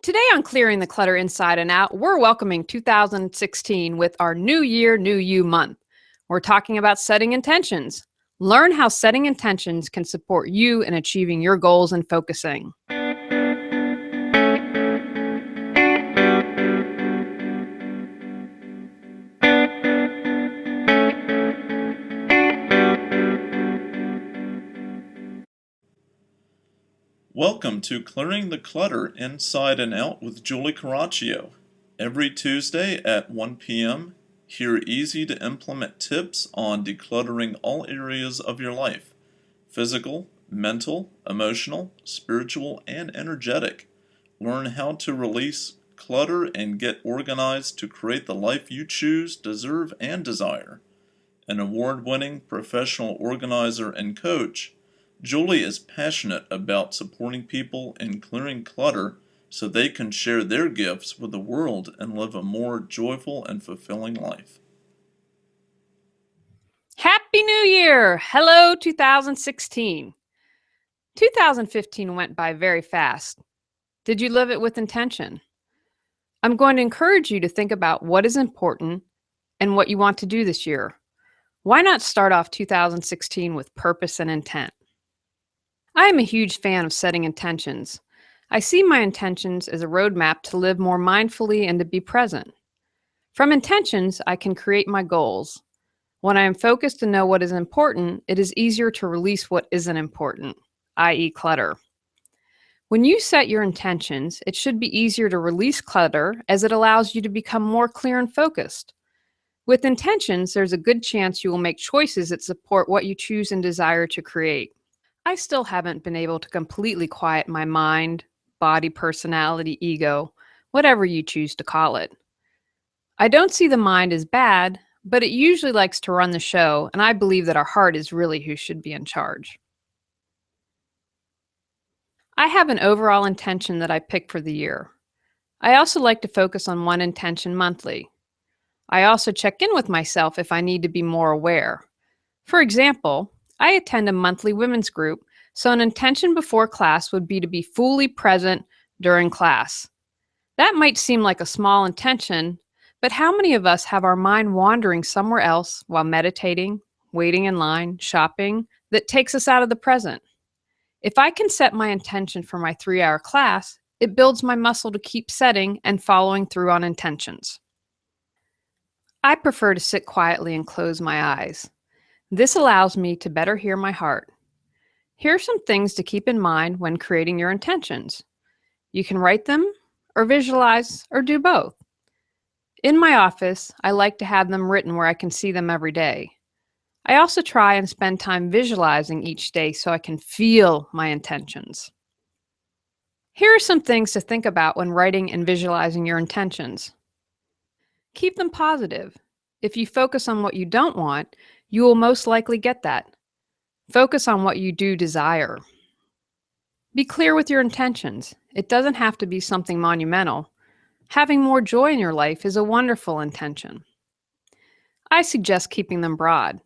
Today on Clearing the Clutter Inside and Out, we're welcoming 2016 with our New Year, New You month. We're talking about setting intentions. Learn how setting intentions can support you in achieving your goals and focusing. Welcome to Clearing the Clutter Inside and Out with Julie Coraccio. Every Tuesday at 1 p.m., hear easy-to-implement tips on decluttering all areas of your life: physical, mental, emotional, spiritual, and energetic. Learn how to release clutter and get organized to create the life you choose, deserve, and desire. An award-winning professional organizer and coach, Julie is passionate about supporting people in clearing clutter so they can share their gifts with the world and live a more joyful and fulfilling life. Happy New Year! Hello, 2016. 2015 went by very fast. Did you live it with intention? I'm going to encourage you to think about what is important and what you want to do this year. Why not start off 2016 with purpose and intent? I am a huge fan of setting intentions. I see my intentions as a roadmap to live more mindfully and to be present. From intentions, I can create my goals. When I am focused and know what is important, it is easier to release what isn't important, i.e. clutter. When you set your intentions, it should be easier to release clutter as it allows you to become more clear and focused. With intentions, there's a good chance you will make choices that support what you choose and desire to create. I still haven't been able to completely quiet my mind, body, personality, ego, whatever you choose to call it. I don't see the mind as bad, but it usually likes to run the show, and I believe that our heart is really who should be in charge. I have an overall intention that I pick for the year. I also like to focus on one intention monthly. I also check in with myself if I need to be more aware. For example, I attend a monthly women's group, so an intention before class would be to be fully present during class. That might seem like a small intention, but how many of us have our mind wandering somewhere else while meditating, waiting in line, shopping, that takes us out of the present? If I can set my intention for my 3-hour class, it builds my muscle to keep setting and following through on intentions. I prefer to sit quietly and close my eyes. This allows me to better hear my heart. Here are some things to keep in mind when creating your intentions. You can write them, or visualize, or do both. In my office, I like to have them written where I can see them every day. I also try and spend time visualizing each day so I can feel my intentions. Here are some things to think about when writing and visualizing your intentions. Keep them positive. If you focus on what you don't want, you will most likely get that. Focus on what you do desire. Be clear with your intentions. It doesn't have to be something monumental. Having more joy in your life is a wonderful intention. I suggest keeping them broad.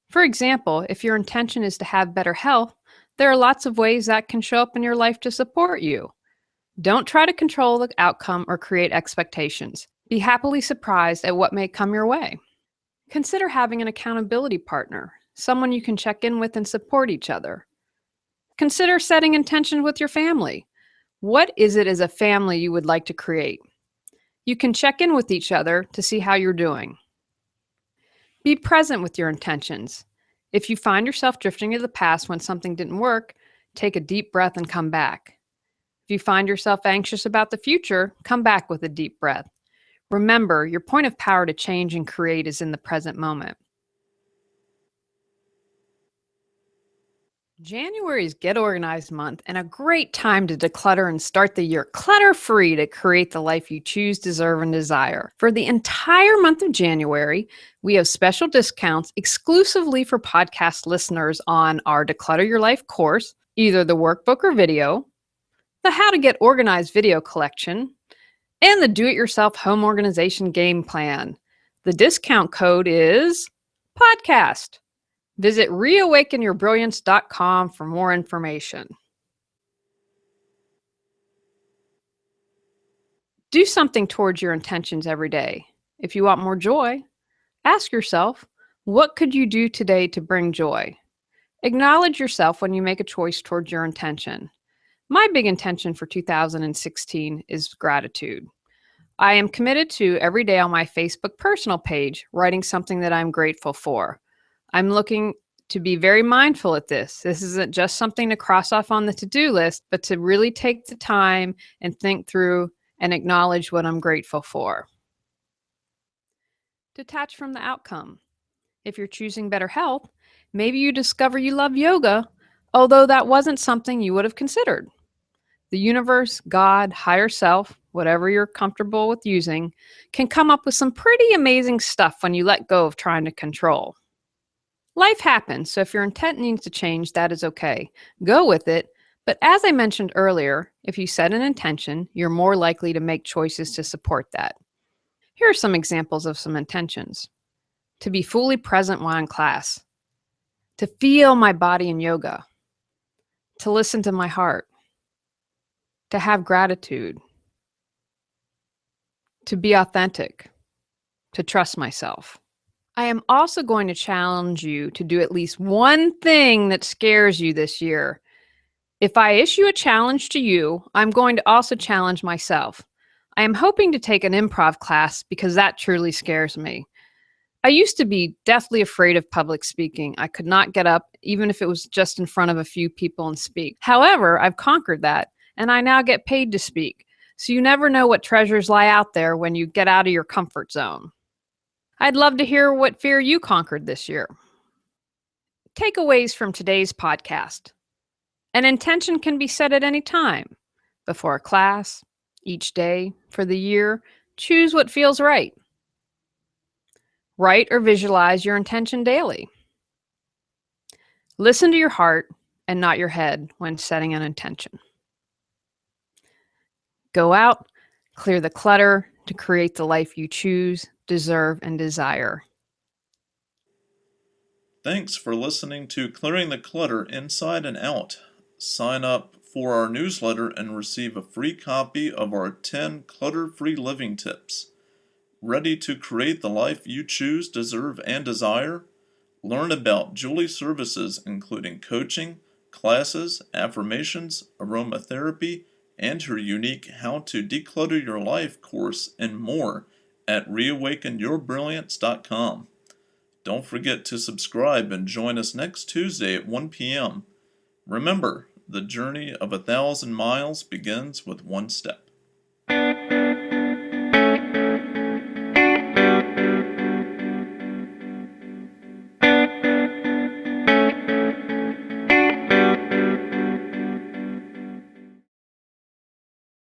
For example, if your intention is to have better health, there are lots of ways that can show up in your life to support you. Don't try to control the outcome or create expectations. Be happily surprised at what may come your way. Consider having an accountability partner, someone you can check in with and support each other. Consider setting intentions with your family. What is it as a family you would like to create? You can check in with each other to see how you're doing. Be present with your intentions. If you find yourself drifting to the past when something didn't work, take a deep breath and come back. If you find yourself anxious about the future, come back with a deep breath. Remember, your point of power to change and create is in the present moment. January is Get Organized month and a great time to declutter and start the year clutter-free to create the life you choose, deserve, and desire. For the entire month of January, we have special discounts exclusively for podcast listeners on our Declutter Your Life course, either the workbook or video, the How to Get Organized video collection, and the Do-It-Yourself Home Organization Game Plan. The discount code is PODCAST. Visit reawakenyourbrilliance.com for more information. Do something towards your intentions every day. If you want more joy, ask yourself, what could you do today to bring joy? Acknowledge yourself when you make a choice towards your intention. My big intention for 2016 is gratitude. I am committed to every day on my Facebook personal page writing something that I'm grateful for. I'm looking to be very mindful at this. This isn't just something to cross off on the to-do list, but to really take the time and think through and acknowledge what I'm grateful for. Detach from the outcome. If you're choosing better health, maybe you discover you love yoga, although that wasn't something you would have considered. The universe, God, higher self, whatever you're comfortable with using, can come up with some pretty amazing stuff when you let go of trying to control. Life happens, so if your intent needs to change, that is okay. Go with it. But as I mentioned earlier, if you set an intention, you're more likely to make choices to support that. Here are some examples of some intentions. To be fully present while in class. To feel my body in yoga. To listen to my heart. To have gratitude. To be authentic. To trust myself. I am also going to challenge you to do at least one thing that scares you this year. If I issue a challenge to you, I'm going to also challenge myself. I am hoping to take an improv class because that truly scares me. I used to be deathly afraid of public speaking. I could not get up, even if it was just in front of a few people, and speak. However, I've conquered that, and I now get paid to speak. So you never know what treasures lie out there when you get out of your comfort zone. I'd love to hear what fear you conquered this year. Takeaways from today's podcast. An intention can be set at any time. Before a class, each day, for the year, choose what feels right. Write or visualize your intention daily. Listen to your heart and not your head when setting an intention. Go out, clear the clutter to create the life you choose, deserve, and desire. Thanks for listening to Clearing the Clutter Inside and Out. Sign up for our newsletter and receive a free copy of our 10 clutter-free living tips. Ready to create the life you choose, deserve, and desire? Learn about Julie's services including coaching, classes, affirmations, aromatherapy, and her unique How to Declutter Your Life course and more at reawakenyourbrilliance.com. Don't forget to subscribe and join us next Tuesday at 1 p.m. Remember, the journey of 1,000 miles begins with one step.